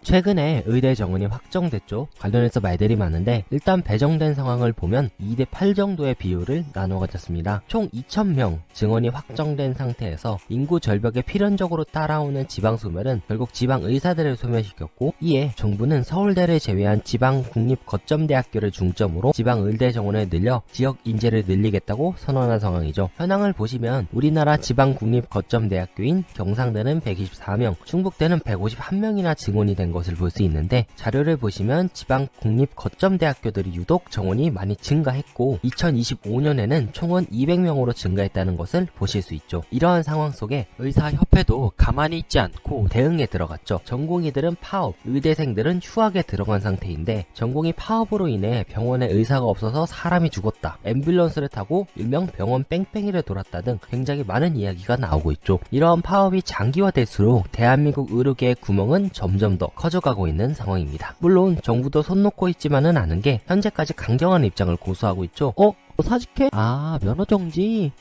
최근에 의대 정원이 확정됐죠. 관련해서 말들이 많은데 일단 배정된 상황을 보면 2대8 정도의 비율을 나눠 가졌습니다. 총 2,000명 증원이 확정된 상태에서 인구 절벽에 필연적으로 따라오는 지방 소멸은 결국 지방 의사들을 소멸시켰고, 이에 정부는 서울대를 제외한 지방 국립 거점대학교를 중점으로 지방 의대 정원을 늘려 지역 인재를 늘리겠다고 선언한 상황이죠. 현황을 보시면 우리나라 지방 국립 거점대학교인 경상대는 124명, 충북대는 151명이나 증원이 된 것을 볼 수 있는데, 자료를 보시면 지방 국립 거점대학교들이 유독 정원이 많이 증가했고 2025년에는 총은 200명으로 증가했다는 것을 보실 수 있죠. 이러한 상황 속에 의사협회도 가만히 있지 않고 대응에 들어갔죠. 전공의들은 파업, 의대생들은 휴학에 들어간 상태인데, 전공의 파업으로 인해 병원에 의사가 없어서 사람이 죽었다, 앰뷸런스를 타고 일명 병원 뺑뺑이를 돌았다 등 굉장히 많은 이야기가 나오고 있죠. 이러한 파업이 장기화될수록 대한민국 의료계의 구멍은 점점 더 커져가고 있는 상황입니다. 물론 정부도 손 놓고 있지만은 않은 게 현재까지 강경한 입장을 고수하고 있죠. 사직해? 면허정지?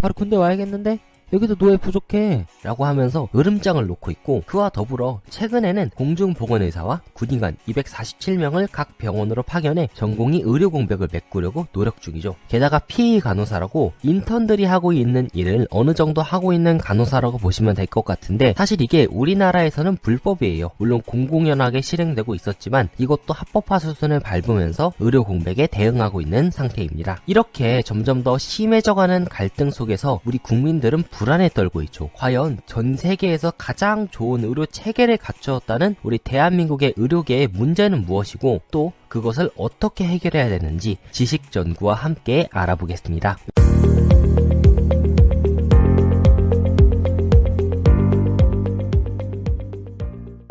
바로 군대 와야겠는데? 여기도 노예 부족해 라고 하면서 으름장을 놓고 있고, 그와 더불어 최근에는 공중보건의사와 군의관 247명을 각 병원으로 파견해 전공의 의료 공백을 메꾸려고 노력 중이죠. 게다가 PA 간호사라고 인턴들이 하고 있는 일을 어느 정도 하고 있는 간호사라고 보시면 될 것 같은데, 사실 이게 우리나라에서는 불법이에요. 물론 공공연하게 실행되고 있었지만 이것도 합법화 수순을 밟으면서 의료 공백에 대응하고 있는 상태입니다. 이렇게 점점 더 심해져가는 갈등 속에서 우리 국민들은 불안에 떨고 있죠. 과연 전 세계에서 가장 좋은 의료 체계를 갖추었다는 우리 대한민국의 의료계의 문제는 무엇이고, 또 그것을 어떻게 해결해야 되는지 지식 전구와 함께 알아보겠습니다.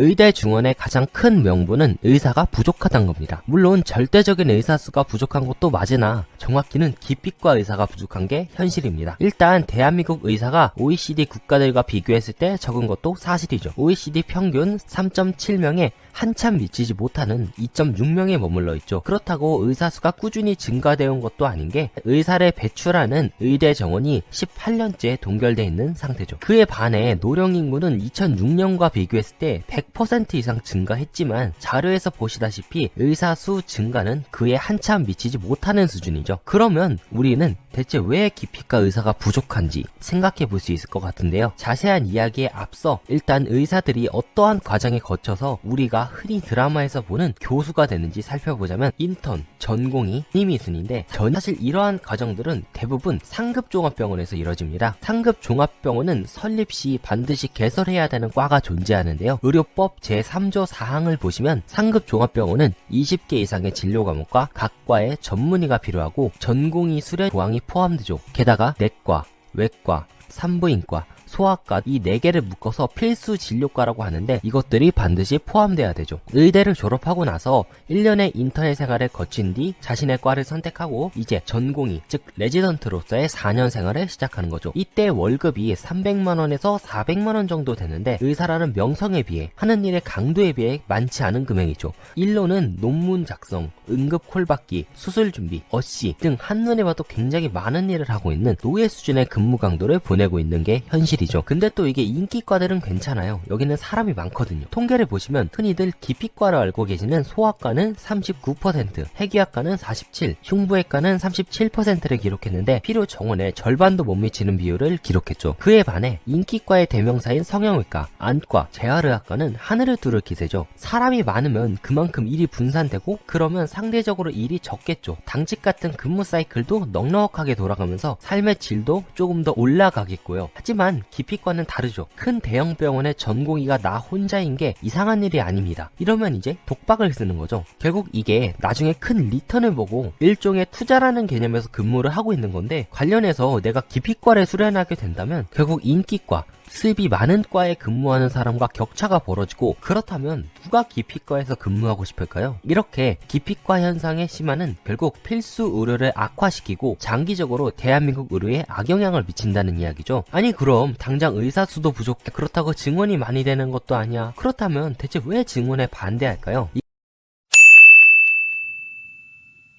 의대 중원의 가장 큰 명분은 의사가 부족하다는 겁니다. 물론 절대적인 의사 수가 부족한 것도 맞으나 정확히는 기피과 의사가 부족한 게 현실입니다. 일단 대한민국 의사가 OECD 국가들과 비교했을 때 적은 것도 사실이죠. OECD 평균 3.7명에 한참 미치지 못하는 2.6명에 머물러 있죠. 그렇다고 의사 수가 꾸준히 증가되어 온 것도 아닌 게, 의사를 배출하는 의대 정원이 18년째 동결되어 있는 상태죠. 그에 반해 노령 인구는 2006년과 비교했을 때 100% 이상 증가했지만 자료에서 보시다시피 의사 수 증가는 그에 한참 미치지 못하는 수준이죠. 그러면 우리는 대체 왜 기피과 의사가 부족한지 생각해 볼 수 있을 것 같은데요. 자세한 이야기에 앞서 일단 의사들이 어떠한 과정에 거쳐서 우리가 흔히 드라마에서 보는 교수가 되는지 살펴보자면, 인턴, 전공의, 신임의순인데, 사실 이러한 과정들은 대부분 상급 종합병원에서 이뤄집니다. 상급 종합병원은 설립 시 반드시 개설해야 되는 과가 존재하는데요. 의료법 제3조 4항을 보시면 상급 종합병원은 20개 이상의 진료 과목과 각 과의 전문의가 필요하고 전공의 수련 조항이 포함되죠. 게다가 내과, 외과, 산부인과, 소아과 이 4개를 묶어서 필수 진료과라고 하는데, 이것들이 반드시 포함돼야 되죠. 의대를 졸업하고 나서 1년의 인턴의 생활을 거친 뒤 자신의 과를 선택하고 이제 전공의, 즉 레지던트로서의 4년 생활을 시작하는 거죠. 이때 월급이 300만원에서 400만원 정도 되는데, 의사라는 명성에 비해 하는 일의 강도에 비해 많지 않은 금액이죠. 일로는 논문 작성, 응급 콜받기, 수술 준비, 어시 등 한눈에 봐도 굉장히 많은 일을 하고 있는 노예 수준의 근무 강도를 보내고 있는 게 현실이죠. 근데 또 이게 인기과들은 괜찮아요. 여기는 사람이 많거든요. 통계를 보시면 흔히들 기피과로 알고 계시는 소아과는 39%, 해귀학과는 47%, 흉부외과는 37%를 기록했는데 필요 정원의 절반도 못 미치는 비율을 기록했죠. 그에 반해 인기과의 대명사인 성형외과, 안과, 재활의학과는 하늘을 뚫을 기세죠. 사람이 많으면 그만큼 일이 분산되고, 그러면 상대적으로 일이 적겠죠. 당직 같은 근무 사이클도 넉넉하게 돌아가면서 삶의 질도 조금 더 올라가겠고요. 하지만 기피과는 다르죠. 큰 대형 병원의 전공의가 나 혼자인 게 이상한 일이 아닙니다. 이러면 이제 독박을 쓰는 거죠. 결국 이게 나중에 큰 리턴을 보고 일종의 투자라는 개념에서 근무를 하고 있는 건데, 관련해서 내가 기피과를 수련하게 된다면 결국 인기과, 수입이 많은 과에 근무하는 사람과 격차가 벌어지고, 그렇다면 누가 기피과에서 근무하고 싶을까요? 이렇게 기피과 현상의 심화는 결국 필수 의료를 악화시키고 장기적으로 대한민국 의료에 악영향을 미친다는 이야기죠. 아니 그럼 당장 의사 수도 부족해, 그렇다고 증원이 많이 되는 것도 아니야. 그렇다면 대체 왜 증원에 반대할까요?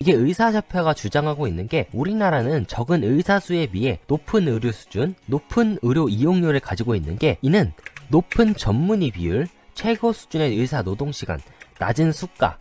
이게 의사협회가 주장하고 있는 게, 우리나라는 적은 의사 수에 비해 높은 의료 수준, 높은 의료 이용료를 가지고 있는 게, 이는 높은 전문의 비율, 최고 수준의 의사 노동시간, 낮은 수가,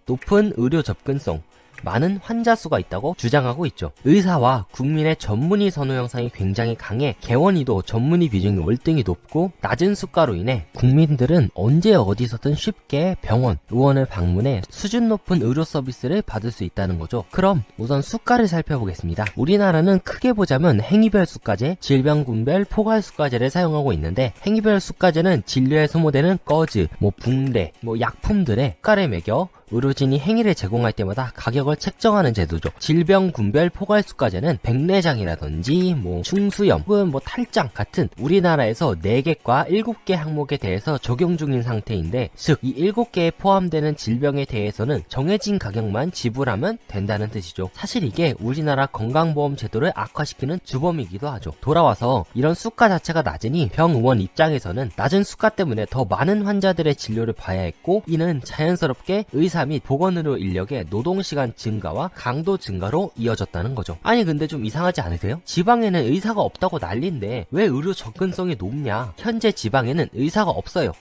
높은 의료 접근성, 많은 환자 수가 있다고 주장하고 있죠. 의사와 국민의 전문의 선호 형상이 굉장히 강해 개원의도 전문의 비중이 월등히 높고 낮은 수가로 인해 국민들은 언제 어디서든 쉽게 병원, 의원을 방문해 수준 높은 의료 서비스를 받을 수 있다는 거죠. 그럼 우선 수가를 살펴보겠습니다. 우리나라는 크게 보자면 행위별 수가제, 질병군별 포괄 수가제를 사용하고 있는데 행위별 수가제는 진료에 소모되는 거즈, 붕대, 약품들의 수가를 매겨 의료진이 행위를 제공할 때마다 가격을 책정하는 제도죠. 질병군별 포괄수가제는 백내장이라든지 충수염 혹은 탈장 같은 우리나라에서 4개과 7개 항목에 대해서 적용 중인 상태인데, 즉 이 7개에 포함되는 질병에 대해서는 정해진 가격만 지불하면 된다는 뜻이죠. 사실 이게 우리나라 건강보험 제도를 악화시키는 주범이기도 하죠. 돌아와서 이런 수가 자체가 낮으니 병의원 입장에서는 낮은 수가 때문에 더 많은 환자들의 진료를 봐야 했고, 이는 자연스럽게 의사 및 보건의료 인력의 노동시간 증가와 강도 증가로 이어졌다는 거죠. 아니 근데 좀 이상하지 않으세요? 지방에는 의사가 없다고 난리인데 왜 의료 접근성이 높냐? 현재 지방에는 의사가 없어요.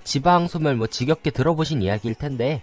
지방 소멸 지겹게 들어보신 이야기일 텐데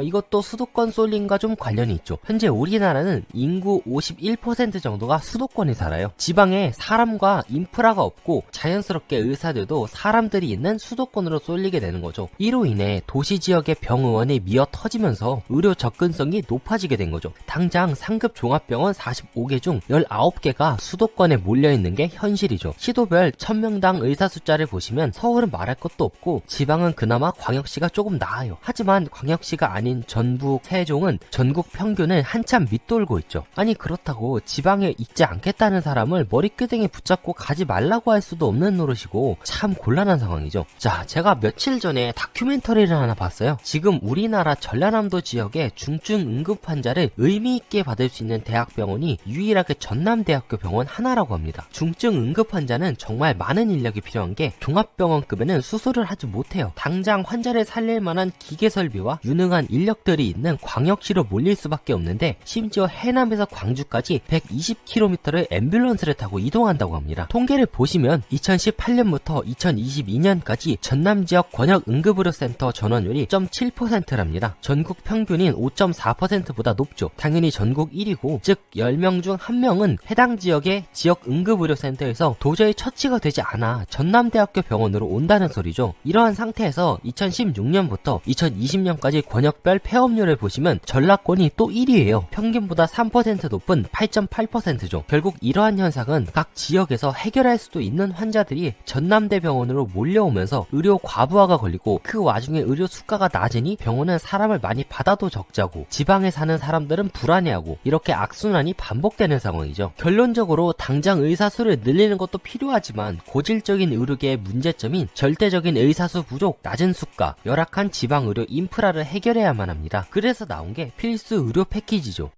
이것도 수도권 쏠림과 좀 관련이 있죠. 현재 우리나라는 인구 51% 정도가 수도권에 살아요. 지방에 사람과 인프라가 없고 자연스럽게 의사들도 사람들이 있는 수도권으로 쏠리게 되는 거죠. 이로 인해 도시 지역의 병의원이 미어 터지면서 의료 접근성이 높아지게 된 거죠. 당장 상급 종합병원 45개 중 19개가 수도권에 몰려있는 게 현실이죠. 시도별 1000명당 의사 숫자를 보시면 서울은 말할 것도 없고 지방은 그나마 광역시가 조금 나아요. 하지만 광역시가 아닌 전북, 세종은 전국 평균을 한참 밑돌고 있죠. 아니 그렇다고 지방에 있지 않겠다는 사람을 머리끄댕이 붙잡고 가지 말라고 할 수도 없는 노릇이고 참 곤란한 상황이죠. 자, 제가 며칠 전에 다큐멘터리를 하나 봤어요. 지금 우리나라 전라남도 지역의 중증 응급 환자를 의미있게 받을 수 있는 대학병원이 유일하게 전남대학교 병원 하나라고 합니다. 중증 응급 환자는 정말 많은 인력이 필요한 게 종합병원급에는 수술을 하지 못해요. 당장 환자를 살릴 만한 기계 설비와 유능한 인력들이 있는 광역시로 몰릴 수밖에 없는데, 심지어 해남에서 광주까지 120km를 앰뷸런스를 타고 이동한다고 합니다. 통계를 보시면 2018년부터 2022년까지 전남 지역 권역 응급의료센터 전원율이 0.7%랍니다. 전국 평균인 5.4%보다 높죠. 당연히 전국 1위고, 즉 10명 중 1명은 해당 지역의 지역 응급의료센터에서 도저히 처치가 되지 않아 전남대학교 병원으로 온다는 소리죠. 이러한 상태에서 2016년부터 2020년까지 권역별 폐업률을 보시면 전라권이 또 1위예요. 평균보다 3% 높은 8.8%죠. 결국 이러한 현상은 각 지역에서 해결할 수도 있는 환자들이 전남대병원으로 몰려오면서 의료 과부하가 걸리고, 그 와중에 의료 수가가 낮으니 병원은 사람을 많이 받아도 적자고 지방에 사는 사람들은 불안해하고, 이렇게 악순환이 반복되는 상황이죠. 결론적으로 당장 의사 수를 늘리는 것도 필요하지만 고질적인 의료계의 문제점인 절대적인 의사수 부족, 낮은 수가, 열악한 지방 의료 인프라를 해결해야만 합니다. 그래서 나온 게 필수 의료 패키지죠.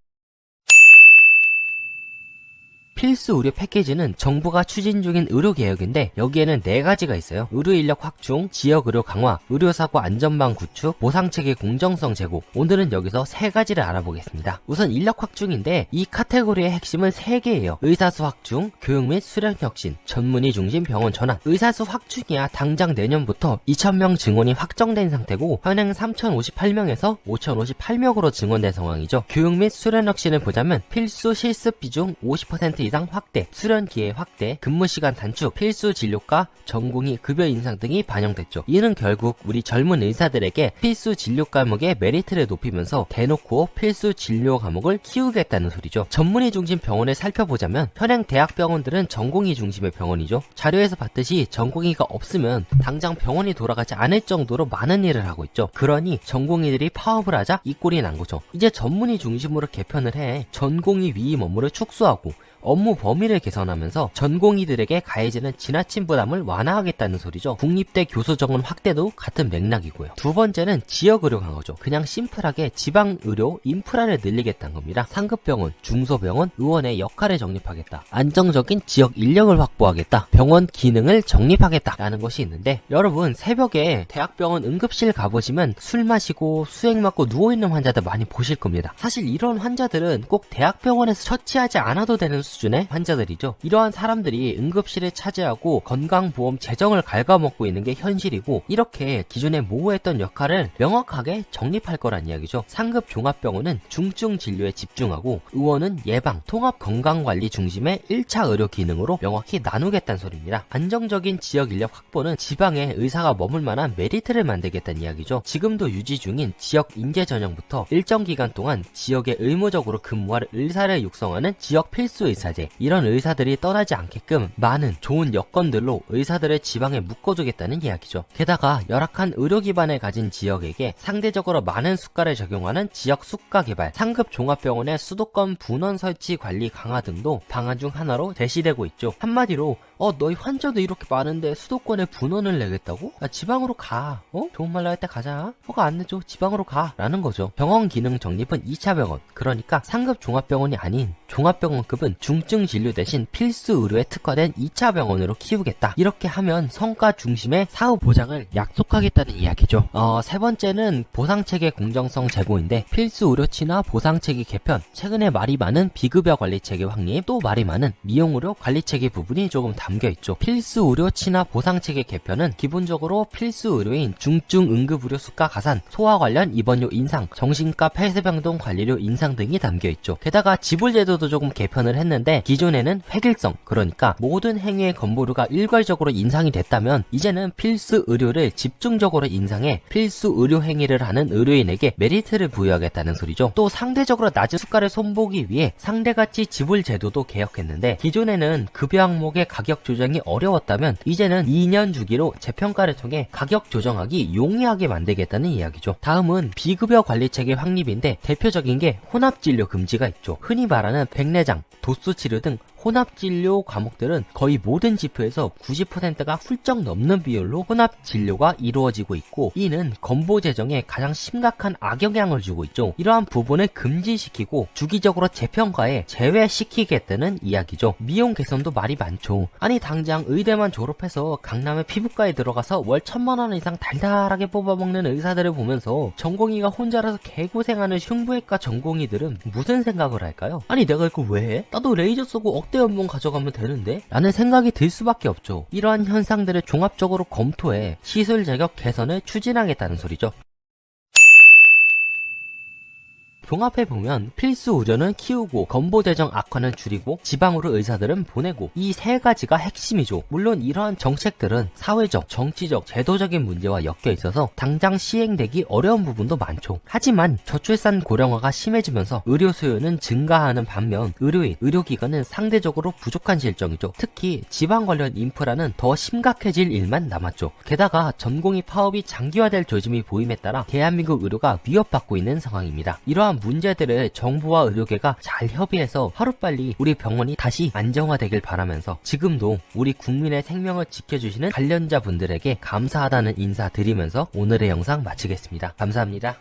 필수 의료 패키지는 정부가 추진 중인 의료개혁인데, 여기에는 4가지가 있어요. 의료인력 확충, 지역의료 강화, 의료사고 안전망 구축, 보상체계 공정성 제고. 오늘은 여기서 3가지를 알아보겠습니다. 우선 인력 확충인데, 이 카테고리의 핵심은 3개예요. 의사수 확충, 교육 및 수련 혁신, 전문의 중심 병원 전환. 의사수 확충이야 당장 내년부터 2000명 증원이 확정된 상태고, 현행 3058명에서 5058명으로 증원된 상황이죠. 교육 및 수련 혁신을 보자면 필수 실습 비중 50% 이상 확대, 수련 기회 확대, 근무 시간 단축, 필수 진료과, 전공의 급여 인상 등이 반영됐죠. 이는 결국 우리 젊은 의사들에게 필수 진료 과목의 메리트를 높이면서 대놓고 필수 진료 과목을 키우겠다는 소리죠. 전문의 중심 병원을 살펴보자면 현행 대학병원들은 전공의 중심의 병원이죠. 자료에서 봤듯이 전공의가 없으면 당장 병원이 돌아가지 않을 정도로 많은 일을 하고 있죠. 그러니 전공의들이 파업을 하자 이 꼴이 난 거죠. 이제 전문의 중심으로 개편을 해 전공의 위임 업무를 축소하고 업무 범위를 개선하면서 전공의들에게 가해지는 지나친 부담을 완화하겠다는 소리죠. 국립대 교수 정원 확대도 같은 맥락이고요. 두 번째는 지역의료 강화죠. 그냥 심플하게 지방의료 인프라를 늘리겠다는 겁니다. 상급병원, 중소병원, 의원의 역할을 정립하겠다. 안정적인 지역 인력을 확보하겠다. 병원 기능을 정립하겠다라는 것이 있는데, 여러분 새벽에 대학병원 응급실 가보시면 술 마시고 수액 맞고 누워있는 환자들 많이 보실 겁니다. 사실 이런 환자들은 꼭 대학병원에서 처치하지 않아도 되는 수준의 환자들이죠. 이러한 사람들이 응급실을 차지하고 건강보험 재정을 갉아먹고 있는 게 현실이고, 이렇게 기존에 모호했던 역할을 명확하게 정립할 거란 이야기죠. 상급 종합병원은 중증 진료에 집중하고, 의원은 예방, 통합 건강관리 중심의 1차 의료 기능으로 명확히 나누겠다는 소리입니다. 안정적인 지역 인력 확보는 지방에 의사가 머물 만한 메리트를 만들겠다는 이야기죠. 지금도 유지 중인 지역 인재 전형부터 일정 기간 동안 지역에 의무적으로 근무할 의사를 육성하는 지역 필수 의사제, 이런 의사들이 떠나지 않게끔 많은 좋은 여건들로 의사들을 지방에 묶어두겠다는 이야기죠. 게다가 열악한 의료 기반을 가진 지역에게 상대적으로 많은 수가를 적용하는 지역 수가 개발, 상급 종합병원의 수도권 분원 설치 관리 강화 등도 방안 중 하나로 제시되고 있죠. 한마디로 너희 환자도 이렇게 많은데 수도권에 분원을 내겠다고? 야, 지방으로 가. 좋은 말로 할 때 가자. 허가 안 내줘. 지방으로 가. 라는 거죠. 병원 기능 정립은 2차 병원, 그러니까 상급 종합병원이 아닌 종합병원급은 중증 진료 대신 필수 의료에 특화된 2차 병원으로 키우겠다. 이렇게 하면 성과 중심의 사후 보장을 약속하겠다는 이야기죠. 세 번째는 보상체계 공정성 제고인데, 필수 의료 친화 보상체계 개편, 최근에 말이 많은 비급여 관리체계 확립, 또 말이 많은 미용의료 관리체계 부분이 조금 담겨있죠. 필수 의료 친화 보상체계 개편은 기본적으로 필수 의료인 중증 응급의료 수가 가산, 소아 관련 입원료 인상, 정신과 폐쇄병동 관리료 인상 등이 담겨있죠. 게다가 지불제도도 조금 개편을 했는데, 기존에는 획일성, 그러니까 모든 행위의 건보료가 일괄적으로 인상이 됐다면 이제는 필수 의료를 집중적으로 인상해 필수 의료 행위를 하는 의료인에게 메리트를 부여하겠다는 소리죠. 또 상대적으로 낮은 수가를 손보기 위해 상대가치 지불제도도 개혁했는데, 기존에는 급여 항목의 가격 조정이 어려웠다면 이제는 2년 주기로 재평가를 통해 가격 조정하기 용이하게 만들겠다는 이야기죠. 다음은 비급여 관리체계 확립인데, 대표적인 게 혼합진료 금지가 있죠. 흔히 말하는 백내장, 도수치료 등 혼합진료 과목들은 거의 모든 지표에서 90%가 훌쩍 넘는 비율로 혼합진료가 이루어지고 있고, 이는 건보 재정에 가장 심각한 악영향을 주고 있죠. 이러한 부분을 금지시키고 주기적으로 재평가에 제외시키겠다는 이야기죠. 미용 개선도 말이 많죠. 아니 당장 의대만 졸업해서 강남의 피부과에 들어가서 월 1000만원 이상 달달하게 뽑아먹는 의사들을 보면서 전공의가 혼자라서 개고생하는 흉부외과 전공의들은 무슨 생각을 할까요? 아니 내가 이거 왜 해? 나도 레이저 쏘고 억대 연봉 가져가면 되는데? 라는 생각이 들 수밖에 없죠. 이러한 현상들을 종합적으로 검토해 시술 자격 개선을 추진하겠다는 소리죠. 종합해보면 필수 의료는 키우고 건보 재정 악화는 줄이고 지방으로 의사들은 보내고, 이 세 가지가 핵심이죠. 물론 이러한 정책들은 사회적, 정치적, 제도적인 문제와 엮여있어서 당장 시행되기 어려운 부분도 많죠. 하지만 저출산 고령화가 심해지면서 의료 수요는 증가하는 반면 의료인, 의료기관은 상대적으로 부족한 실정이죠. 특히 지방 관련 인프라는 더 심각해질 일만 남았죠. 게다가 전공의 파업이 장기화될 조짐이 보임에 따라 대한민국 의료가 위협받고 있는 상황입니다. 이러한 문제들을 정부와 의료계가 잘 협의해서 하루빨리 우리 병원이 다시 안정화되길 바라면서, 지금도 우리 국민의 생명을 지켜주시는 관련자분들에게 감사하다는 인사 드리면서 오늘의 영상 마치겠습니다. 감사합니다.